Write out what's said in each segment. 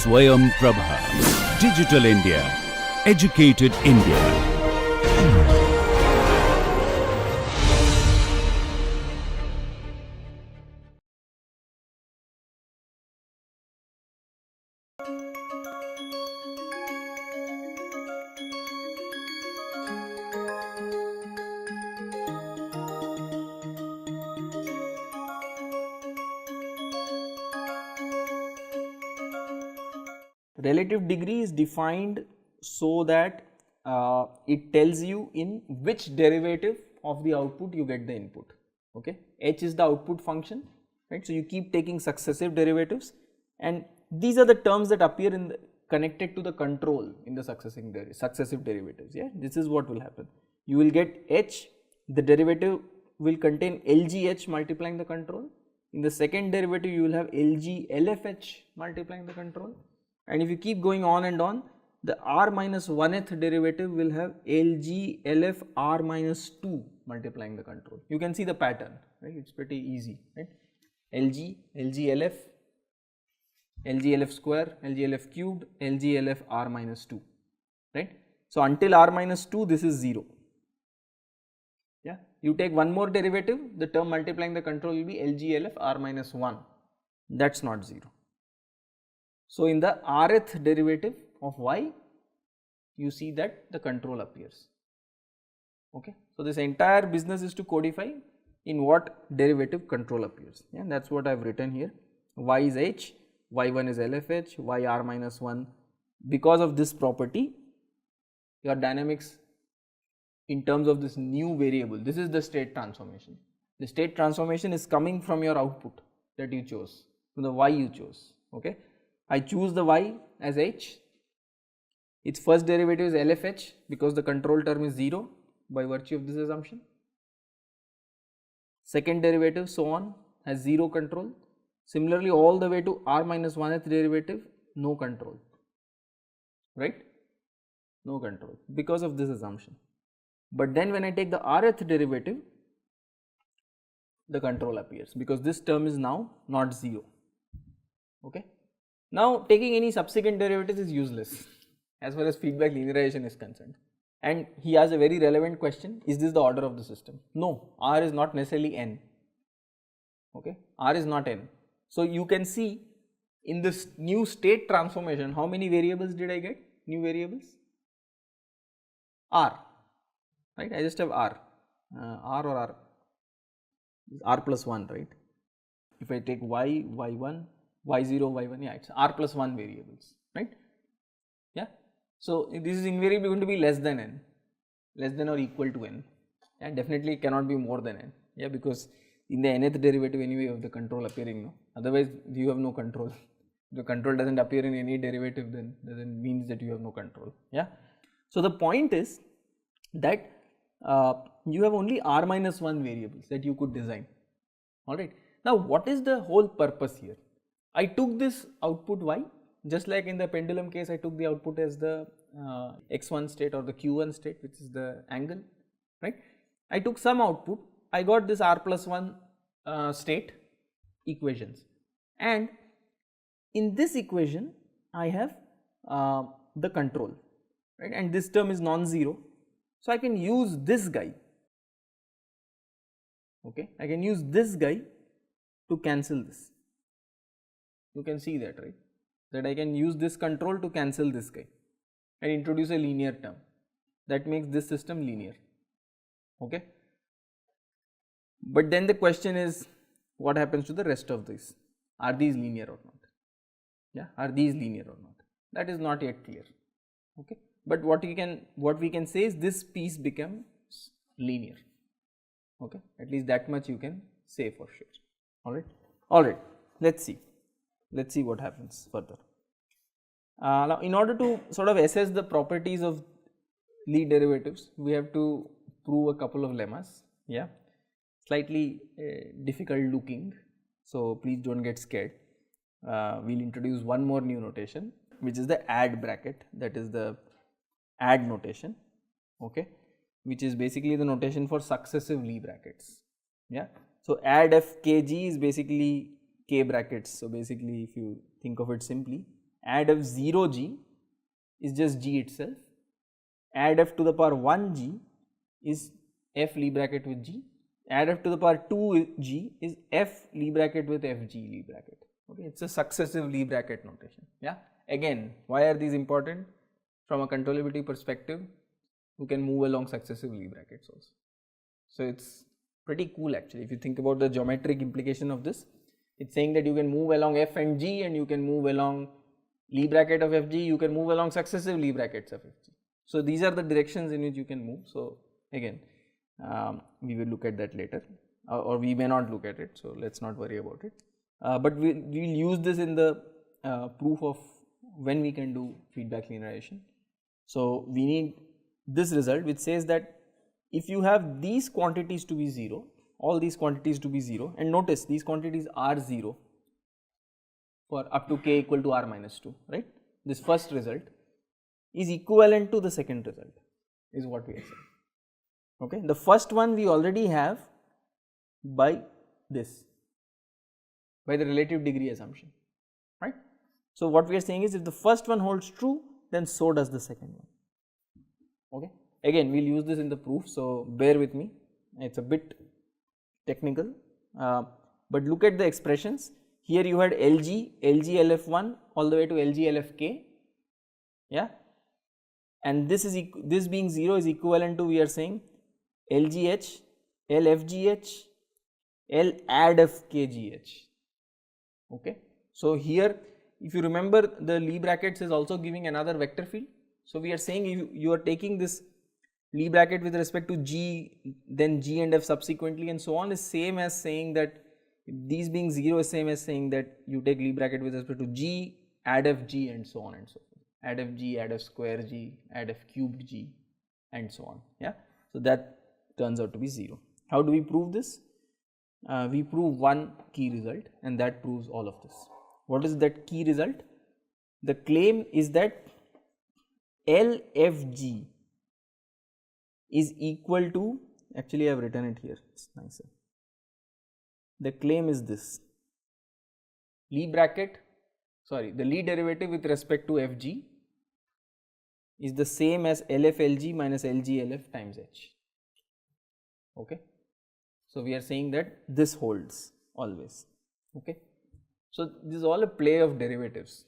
Swayam Prabha. Digital India. Educated India. Relative degree is defined so that it tells you in which derivative of the output you get the input. Okay, h is the output function, right? So you keep taking successive derivatives, and these are the terms that appear in the, connected to the control in the successive derivatives. Yeah, this is what will happen. You will get h, the derivative will contain LGH multiplying the control. In the second derivative, you will have LG LFH multiplying the control. And if you keep going on and on, the r minus 1th derivative will have Lg Lf r minus 2 multiplying the control. You can see the pattern, right? It's pretty easy, right? Lg Lf, Lg Lf square, Lg Lf cubed, Lg Lf r minus 2, right? So until r minus 2, this is 0. Yeah, you take one more derivative, the term multiplying the control will be Lg Lf r minus 1. That's not 0. So in the rth derivative of y, you see that the control appears. Okay, so this entire business is to codify in what derivative control appears. Yeah, that's what I've written here. Y is h, y1 is LFH, y r minus 1. Because of this property, your dynamics in terms of this new variable, this is the state transformation. The state transformation is coming from your output that you chose, from the y you chose. Okay, I choose the y as h, its first derivative is LFH because the control term is 0 by virtue of this assumption. Second derivative so on has 0 control. Similarly, all the way to r minus 1th derivative, no control, right? No control because of this assumption. But then when I take the rth derivative, the control appears because this term is now not 0. Okay. Now taking any subsequent derivatives is useless as far as feedback linearization is concerned. And he has a very relevant question, is this the order of the system? No, R is not necessarily n. Okay, R is not n. So you can see in this new state transformation, how many variables did I get? New variables? R, right? I just have R, R or R, R plus 1, right? If I take y, y1, y0, y1, yeah, it's r plus 1 variables, right? Yeah. So this is invariably going to be less than n, less than or equal to n, and definitely cannot be more than n. Yeah, because in the nth derivative anyway of the control appearing, no, otherwise you have no control. If the control doesn't appear in any derivative, then doesn't means that you have no control. Yeah. So the point is that you have only r minus 1 variables that you could design. All right. Now what is the whole purpose here? I took this output y, just like in the pendulum case I took the output as the x1 state or the q1 state, which is the angle, right? I took some output, I got this r plus 1 state equations, and in this equation I have the control, right? And this term is non-zero, so I can use this guy. Okay, I can use this guy to cancel this. You can see that, right? That I can use this control to cancel this guy and introduce a linear term that makes this system linear. Okay. But then the question is, what happens to the rest of this? Are these linear or not? Yeah, are these linear or not? That is not yet clear. Okay. But what we can say is this piece becomes linear. Okay. At least that much you can say for sure. All right. All right. Let's see. Let's see what happens further. Now, in order to sort of assess the properties of Lie derivatives, we have to prove a couple of lemmas. Yeah, slightly difficult looking, so please don't get scared. We'll introduce one more new notation, which is the add bracket, that is the add notation, okay, which is basically the notation for successive Lie brackets. Yeah, so add f k g is basically k brackets. So basically, if you think of it simply, add f 0g is just g itself, add f to the power 1g is f Lie bracket with g, add f to the power 2g is f Lie bracket with fg Lie bracket. Okay, it's a successive Lie bracket notation. Yeah, again, why are these important? From a controllability perspective, you can move along successive Lie brackets also. So it's pretty cool actually. If you think about the geometric implication of this, it's saying that you can move along f and g, and you can move along Lie bracket of fg, you can move along successive Lie brackets of fg. So these are the directions in which you can move. So again, we will look at that later, or we may not look at it, so let's not worry about it. But we will use this in the proof of when we can do feedback linearization. So we need this result which says that if you have these quantities to be 0, all these quantities to be 0, and notice these quantities are 0 for up to k equal to r minus 2, right? This first result is equivalent to the second result, is what we are saying. Okay, the first one we already have by this, by the relative degree assumption, right? So what we are saying is if the first one holds true, then so does the second one. Okay, again we will use this in the proof, so bear with me, it is a bit technical, but look at the expressions. Here you had LG, LF1 all the way to LFK, yeah, and this is this being 0 is equivalent to, we are saying, LGH, LFGH, L add FKGH. Okay, so here if you remember, the Lie brackets is also giving another vector field. So we are saying you are taking this Lie bracket with respect to g, then g and f subsequently and so on, is same as saying that these being 0 is same as saying that you take Lie bracket with respect to g, add f g and so on and so forth, add f g, add f square g, add f cubed g and so on. Yeah, so that turns out to be 0. How do we prove this? We prove one key result, and that proves all of this. What is that key result? The claim is that LFG is equal to, actually I have written it here, it's nicer. The claim is this: Lie bracket, sorry, the Lie derivative with respect to Fg is the same as LFLG minus LGLF times H. Okay, so we are saying that this holds always. Okay, so this is all a play of derivatives.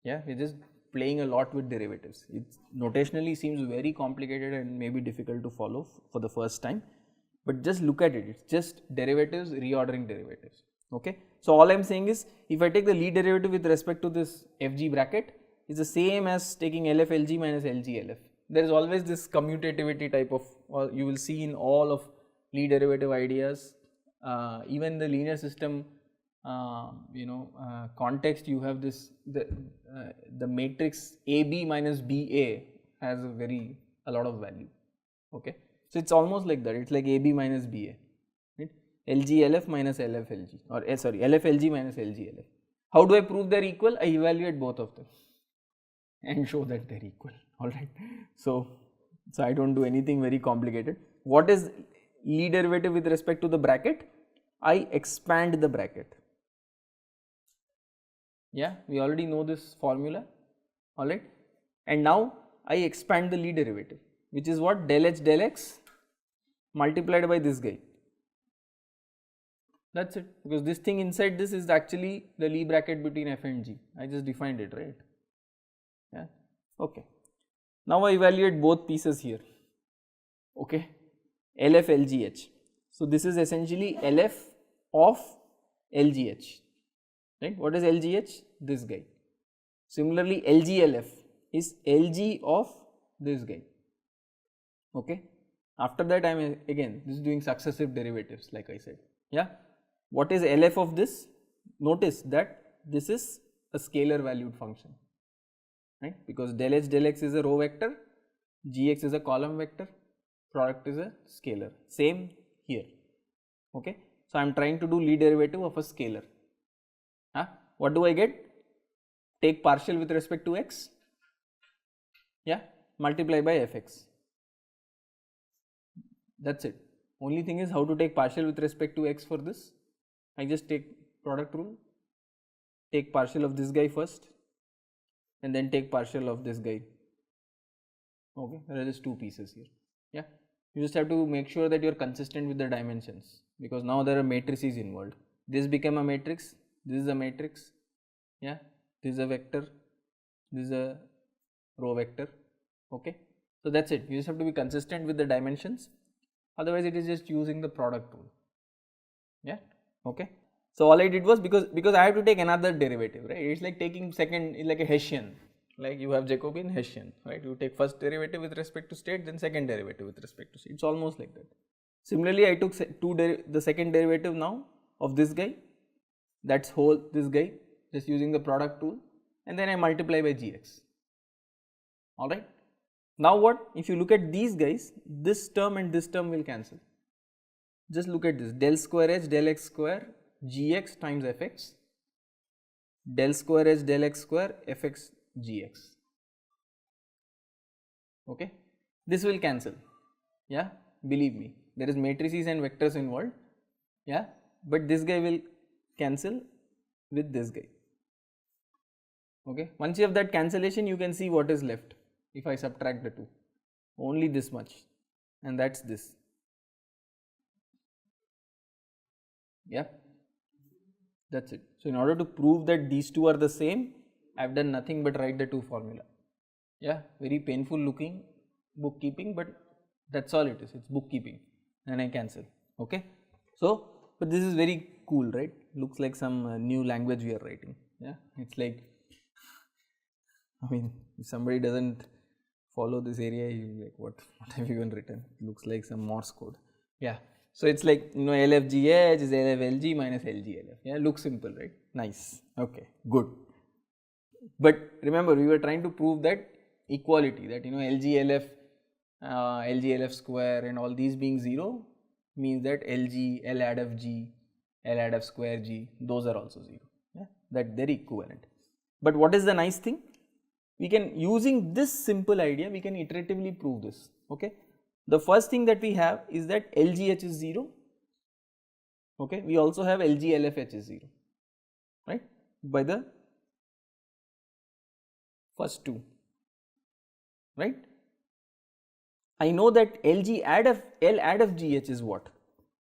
Yeah, we are just playing a lot with derivatives. It notationally seems very complicated and maybe difficult to follow for the first time, but just look at it, it's just derivatives reordering derivatives. Okay, so all I am saying is if I take the Lie derivative with respect to this Fg bracket, is the same as taking LFLG minus LGLF. There is always this commutativity type of, or you will see in all of Lie derivative ideas, even the linear system context, you have this, the matrix AB minus BA has a lot of value. Okay, so it's almost like that, it's like AB minus BA, right? LGLF minus LFLG, or sorry, LFLG minus LGLF. How do I prove they are equal? I evaluate both of them and show that they are equal. Alright, so I don't do anything very complicated. What is Lie derivative with respect to the bracket? I expand the bracket. Yeah, we already know this formula. Alright, and now I expand the Lie derivative, which is what? Del H del X multiplied by this guy. That's it, because this thing inside this is actually the Lie bracket between f and g. I just defined it, right? Yeah, okay. Now I evaluate both pieces here. Okay, LF LGH. So this is essentially LF of LGH, right? What is LGH? This guy. Similarly, LGLF is LG of this guy. Okay, after that I am again, this is doing successive derivatives like I said. Yeah, what is LF of this? Notice that this is a scalar valued function, right? Because del H del X is a row vector, Gx is a column vector, product is a scalar. Same here. Okay, so I am trying to do Lie derivative of a scalar. What do I get? Take partial with respect to x, yeah, multiply by fx. That's it. Only thing is how to take partial with respect to x for this. I just take product rule, take partial of this guy first, and then take partial of this guy. Okay, there are just two pieces here. Yeah, you just have to make sure that you are consistent with the dimensions, because now there are matrices involved. This became a matrix, this is a matrix, yeah, this is a vector, this is a row vector. Okay, so that's it. You just have to be consistent with the dimensions, otherwise it is just using the product rule. Yeah, okay. So all I did was, because I have to take another derivative, right? It's like taking second, like a Hessian, like you have Jacobian, Hessian, right? You take first derivative with respect to state, then second derivative with respect to state. It's almost like that. Similarly, I took the second derivative now of this guy, that's whole this guy, just using the product tool, and then I multiply by gx. All right. Now what? If you look at these guys, this term and this term will cancel. Just look at this, del square h del x square gx times fx, del square h del x square fx gx. Okay, this will cancel. Yeah, believe me, there is matrices and vectors involved. Yeah, but this guy will cancel with this guy. Okay, once you have that cancellation, you can see what is left. If I subtract the two, only this much, and that's this. Yeah, that's it. So in order to prove that these two are the same, I have done nothing but write the two formula. Yeah, very painful looking bookkeeping, but that's all it is. It's bookkeeping, and I cancel. Okay, so but this is very cool, right? Looks like some new language we are writing. Yeah, it's like, I mean, if somebody doesn't follow this area, you like, what have you even written? It looks like some Morse code. Yeah, so it's like, you know, LFGH is LFLG minus LGLF. Yeah, looks simple, right? Nice. Okay, good. But remember, we were trying to prove that equality, that, you know, LGLF, LGLF square and all these being 0 means that LG, L add of G, L add of square G, those are also 0. Yeah, that they're equivalent. But what is the nice thing? We can, using this simple idea, we can iteratively prove this. Okay, the first thing that we have is that LGH is 0. Okay, we also have LGLFH is 0, right, by the first two, right. I know that LG add of L add of GH is what?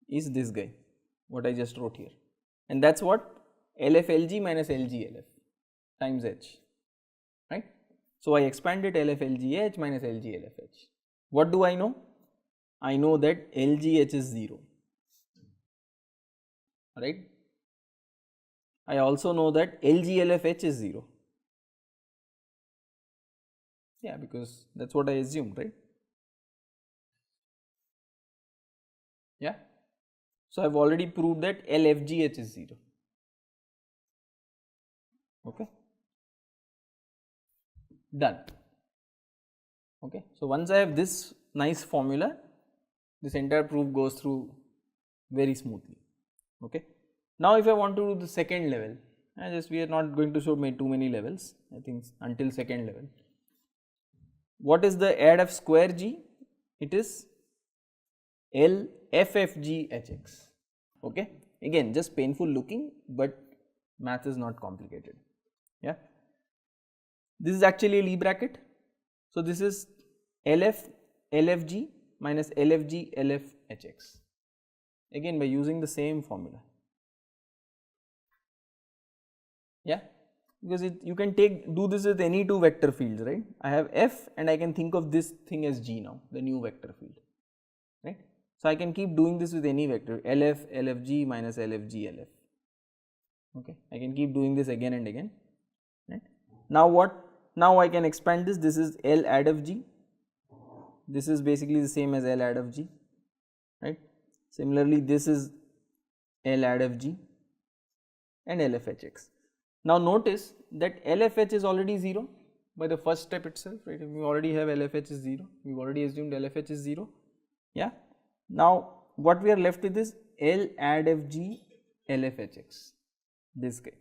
Is this guy, what I just wrote here, and that's what LFLG minus LGLF times H, right. So I expanded LFLGH minus LGLFH. What do I know? I know that LGH is 0, right. I also know that LGLFH is 0. Yeah, because that's what I assumed, right. Yeah. So I have already proved that LFGH is 0. Okay. Done. Okay. So once I have this nice formula, this entire proof goes through very smoothly. Okay. Now if I want to do the second level, we are not going to show too many levels, I think until second level. What is the add of square G? It is LFFGHX. Okay. Again, just painful looking, but math is not complicated. Yeah. This is actually a Lie bracket. So this is LF LFG minus LFG LFHX. Again, by using the same formula. Yeah, because you can do this with any two vector fields, right. I have F and I can think of this thing as G now, the new vector field, right. So I can keep doing this with any vector, LF LFG minus LFG LF. Okay, I can keep doing this again and again, right. Now what? Now I can expand this. This is L add of G. This is basically the same as L add of G, right. Similarly, this is L add of G and LFHX. Now notice that LFH is already 0 by the first step itself, right. We already have LFH is 0. We've already assumed LFH is 0. Yeah. Now what we are left with is L add of G LFHX, this guy.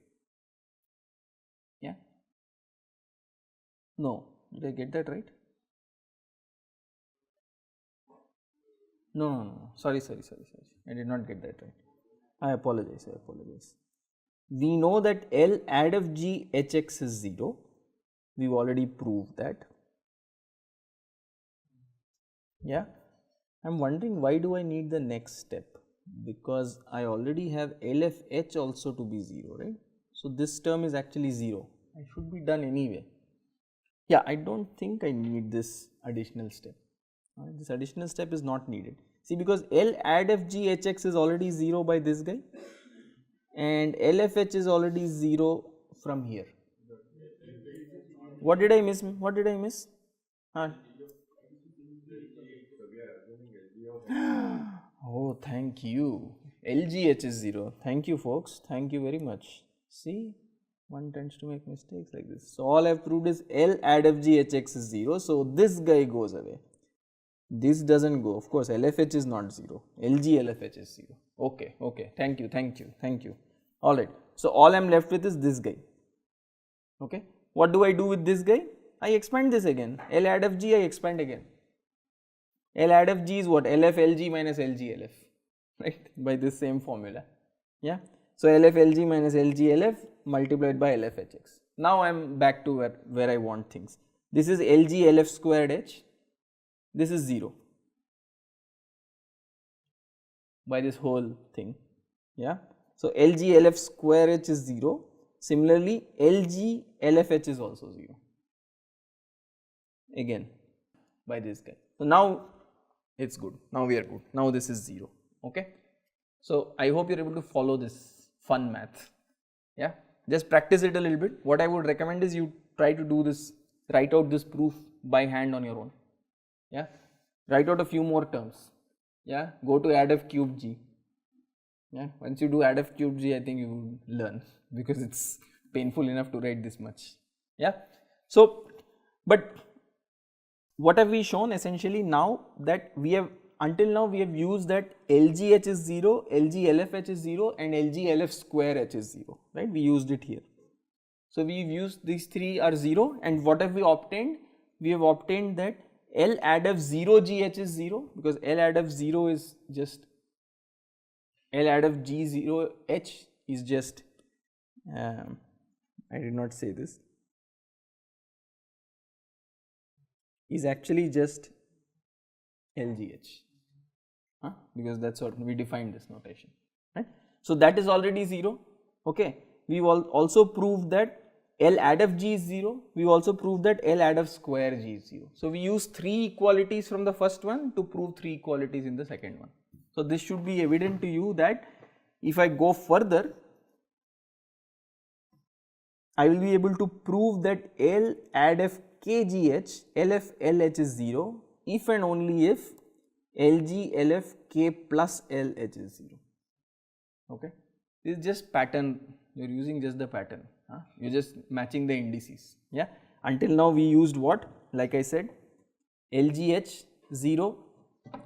Yeah. No, did I get that right? No, sorry, I did not get that right. I apologize. We know that L add of G HX is 0, we've already proved that. Yeah, I'm wondering why do I need the next step, because I already have LFH also to be 0, right. So this term is actually 0, I should be done anyway. Yeah, I don't think I need this additional step. This additional step is not needed. See, because L add FG HX is already 0 by this guy and LFH is already 0 from here. What did I miss? What did I miss? Oh, thank you. LGH is 0. Thank you, folks. Thank you very much. See, one tends to make mistakes like this. So, all I have proved is L add FG HX is 0. So, this guy goes away. This doesn't go. Of course, LFH is not 0. LG LFH is 0. Okay, okay. Thank you, thank you, thank you. Alright. So, all I am left with is this guy. Okay. What do I do with this guy? I expand this again. L add FG, I expand again. L add FG is what? LF LG minus LG LF, right, by this same formula. Yeah. So, LF LG minus LG LF multiplied by LF HX. Now, I am back to where I want things. This is LG LF squared H, this is 0 by this whole thing. Yeah. So, LG LF square H is 0. Similarly, LG LFH is also 0 again by this guy. So, now it is good, now we are good, now this is 0. Okay. So, I hope you are able to follow this fun math. Yeah, just practice it a little bit. What I would recommend is you try to do this, write out this proof by hand on your own. Yeah, write out a few more terms. Yeah, go to add f cube g. Yeah, once you do add f cube g, I think you will learn, because it's painful enough to write this much. Yeah. So, but what have we shown? Essentially, now that we have, until now we have used that LGH is 0, LG LFH is 0 and LG LF square H is 0, right, we used it here. So, we have used these three are 0, and what have we obtained? We have obtained that L add f 0 GH is 0, because L add f 0 is just L add f G 0 H is just, I did not say this, is actually just LGH, because that is what we defined this notation, right. So, that is already 0. Okay. We will also proved that L add f G is 0, we also proved that L add f square G is 0. So, we use 3 equalities from the first one to prove 3 equalities in the second one. So, this should be evident to you that if I go further, I will be able to prove that L add f KGH, LF LH is 0 if and only if LG LF K plus LH is 0. Okay. This is just pattern, you are using just the pattern, you are just matching the indices. Yeah. Until now we used what? Like I said, LGH 0,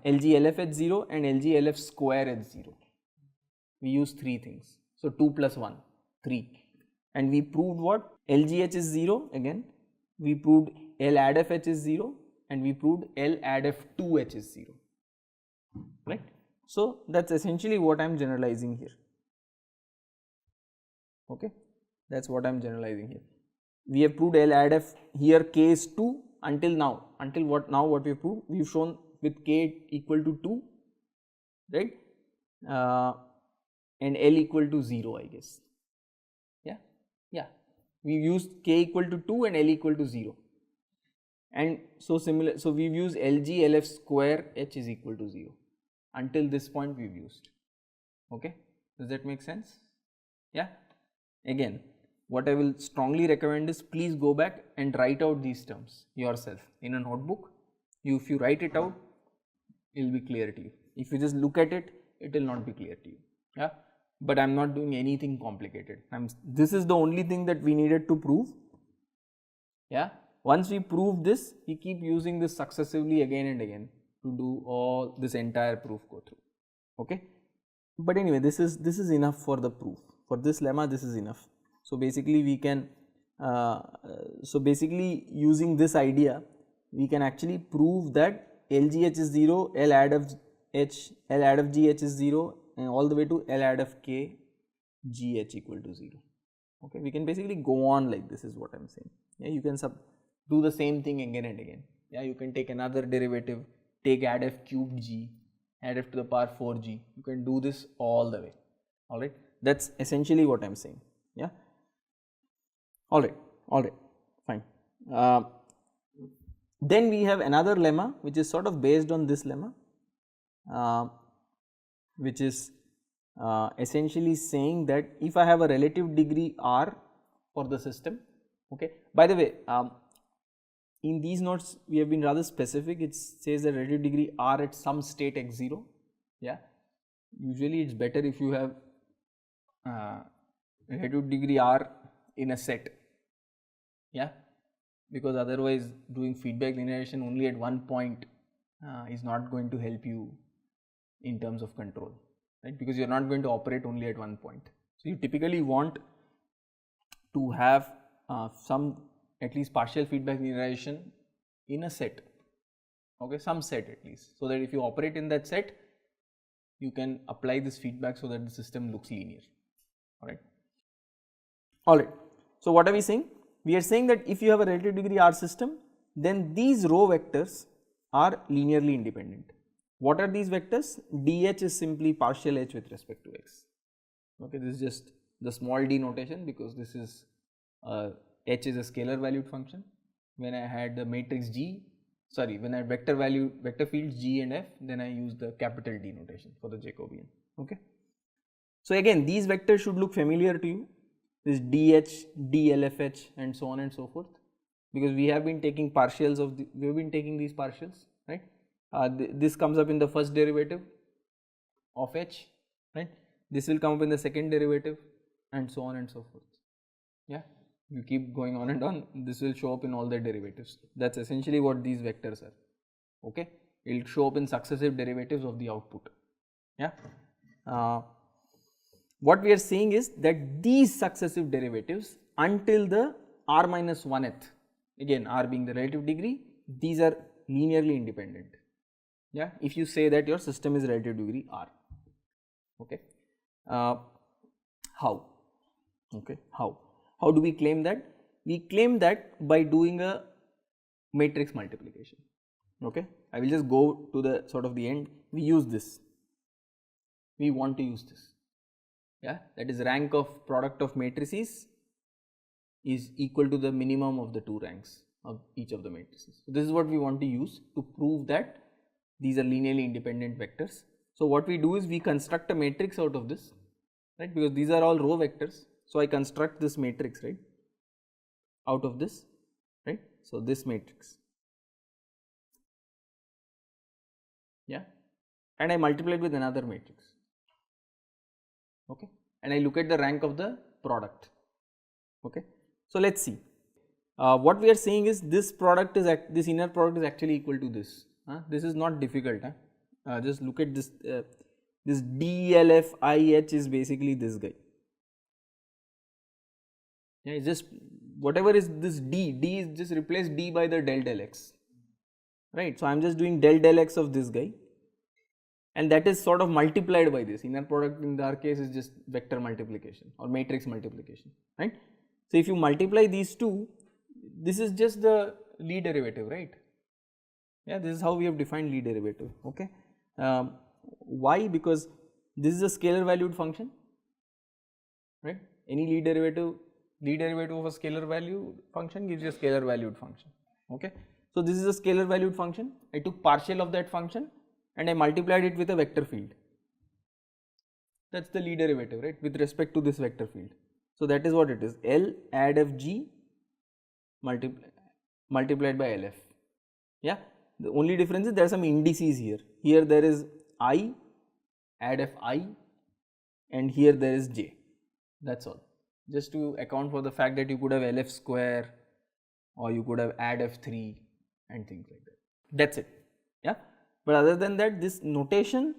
LG LFH 0 and LG LF square H 0. We use 3 things. So, 2 plus 1, 3, and we proved what? LGH is 0 again, we proved L add f H is 0 and we proved L add f 2 H is 0, right. So, that is essentially what I am generalizing here. Okay. That is what I am generalizing here. We have proved L add f here K is 2 until now, until what now what we have proved? We have shown with K equal to 2, right, and L equal to 0, I guess. Yeah, yeah. We used K equal to 2 and L equal to 0, and so similar. So, we have used LG LF square H is equal to 0. Until this point we have used. Okay. Does that make sense? Yeah. Again, what I will strongly recommend is please go back and write out these terms yourself in a notebook. If you write it out, it will be clear to you. If you just look at it, it will not be clear to you. Yeah. But I am not doing anything complicated. This is the only thing that we needed to prove. Yeah. Once we prove this, we keep using this successively again and again to do all this entire proof go through. Okay. But anyway, this is enough for the proof. For this lemma, this is enough. So, basically we can, using this idea, we can actually prove that LGH is 0, L add of H, L add of GH is 0 and all the way to L add of K, GH equal to 0. Okay, we can basically go on like this is what I am saying. Yeah, you can do the same thing again and again. Yeah, you can take another derivative, take add f cubed g, add f to the power 4g. You can do this all the way. All right, that's essentially what I am saying. Yeah. All right, fine. Then we have another lemma which is sort of based on this lemma, which is essentially saying that if I have a relative degree r for the system, okay. By the way, in these notes we have been rather specific. It says that relative degree r at some state x0. Yeah, usually it's better if you have relative degree r in a set. Yeah, because otherwise doing feedback linearization only at one point is not going to help you in terms of control, right, because you are not going to operate only at one point. So you typically want to have some at least partial feedback linearization in a set, okay, some set at least, so that if you operate in that set you can apply this feedback so that the system looks linear. All right. So what are we saying? We are saying that if you have a relative degree r system, then these row vectors are linearly independent. What are these vectors? dh is simply partial h with respect to x. Okay, this is just the small d notation because this is h is a scalar valued function. When I had the matrix G, when I had vector fields G and F, then I use the capital D notation for the Jacobian. Okay. So again, these vectors should look familiar to you. This dh, dlfh, and so on and so forth, because we have been taking partials of we have been taking these partials, right? This comes up in the first derivative of h, right? This will come up in the second derivative, and so on and so forth. Yeah, you keep going on and on. This will show up in all the derivatives. That's essentially what these vectors are. Okay, it will show up in successive derivatives of the output. Yeah. What we are saying is that these successive derivatives until the r minus 1th, again r being the relative degree, these are linearly independent. Yeah, if you say that your system is relative degree r. Okay. How? Okay, how? How do we claim that? We claim that by doing a matrix multiplication. Okay, I will just go to the sort of the end. We use this. We want to use this. Yeah, that is rank of product of matrices is equal to the minimum of the two ranks of each of the matrices. So this is what we want to use to prove that these are linearly independent vectors. So what we do is we construct a matrix out of this, right, because these are all row vectors. So I construct this matrix, right, out of this, right. So this matrix, yeah, and I multiply it with another matrix. Okay, and I look at the rank of the product. Okay, so let's see. What we are saying is this product is this inner product is actually equal to this. This is not difficult. Just look at this. This DLFIH is basically this guy. Yeah, it's just whatever is this D. D is just replace D by the del x. Right. So I am just doing del x of this guy. And that is sort of multiplied by this. Inner product in our case is just vector multiplication or matrix multiplication, right. So if you multiply these two, this is just the Lie derivative, right. Yeah, this is how we have defined Lie derivative. Okay. Why? Because this is a scalar valued function, right. Any Lie derivative of a scalar value function gives you a scalar valued function. Okay. So this is a scalar valued function. I took partial of that function and I multiplied it with a vector field. That is the Lie derivative, right, with respect to this vector field. So that is what it is, L add f g multiplied by LF. Yeah, the only difference is there are some indices here. Here there is I add f I and here there is j. That is all, just to account for the fact that you could have LF square or you could have add f3 and things like that. That is it. Yeah. But other than that, this notation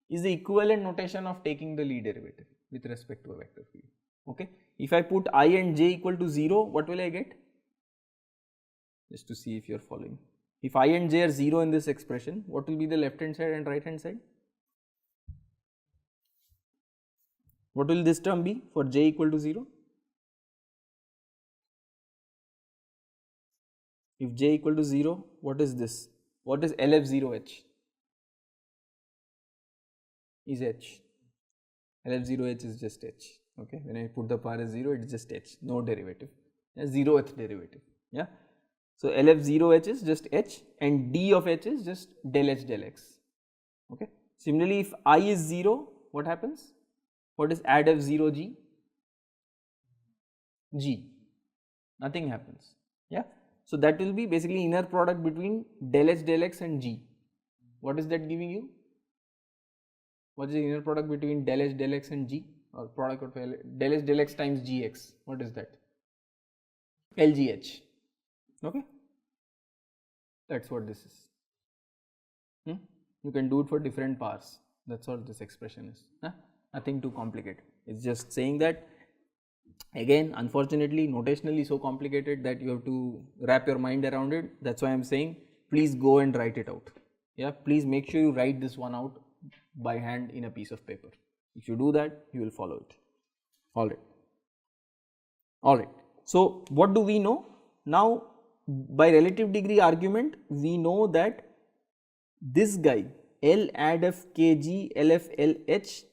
is the equivalent notation of taking the Lie derivative with respect to a vector field. Okay. If I put I and j equal to 0, what will I get? Just to see if you are following. If I and j are 0 in this expression, what will be the left hand side and right hand side? What will this term be for j equal to 0? If j equal to 0, what is this? What is LF0h? Is h. LF0h is just h. Okay, when I put the power as 0, it is just h, no derivative, 0th derivative. Yeah. So LF0h is just h and d of h is just del h del x. Okay. Similarly, if I is 0, what happens? What is add f0 g? G. Nothing happens. Yeah. So that will be basically inner product between del h del x and g. What is that giving you? What is the inner product between del h del x and g, or product of del h del x times gx? What is that? LGH. Okay. That's what this is. You can do it for different powers. That's all this expression is. Nothing too complicated. It's just saying that, again, unfortunately, notationally so complicated that you have to wrap your mind around it. That's why I'm saying, please go and write it out. Yeah, please make sure you write this one out by hand in a piece of paper. If you do that, you will follow it. Alright. So what do we know? Now, by relative degree argument, we know that this guy L add f kg LF LH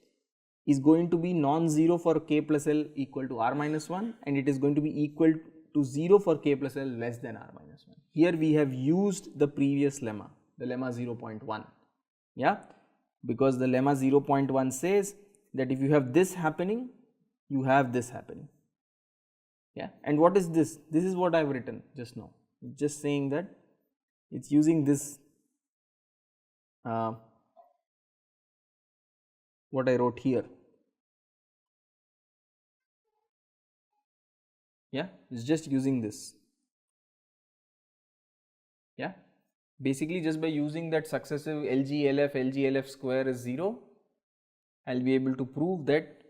is going to be non-zero for k plus L equal to r minus 1, and it is going to be equal to 0 for k plus L less than r minus 1. Here we have used the previous lemma, the lemma 0.1. Yeah, because the lemma 0.1 says that if you have this happening, you have this happening. Yeah, and what is this? This is what I have written just now. It's just saying that it's using this what I wrote here. Yeah, it's just using this. Yeah, basically just by using that successive LG LF square is 0, I will be able to prove that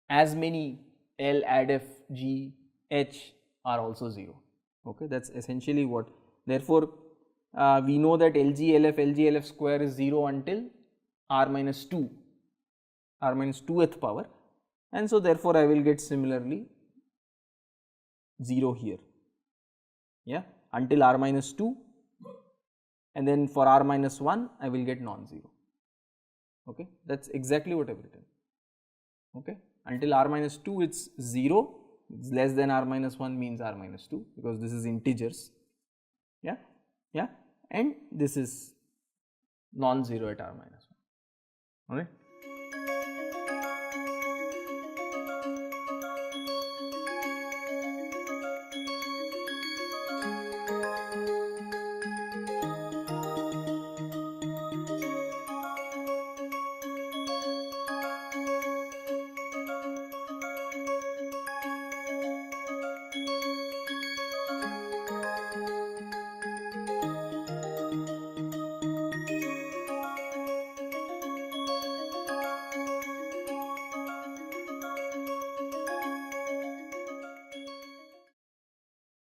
as many L add f g h are also 0. Okay, that's essentially what. Therefore, we know that LG LF square is 0 until r minus 2, r minus 2th power, and so therefore I will get similarly 0 here. Yeah, until r minus 2, and then for r minus 1 I will get non-zero. Okay, that's exactly what I have written. Okay, until r minus 2 it's 0, it's less than r minus 1 means r minus 2, because this is integers. Yeah, and this is non-zero at r minus 1. Alright.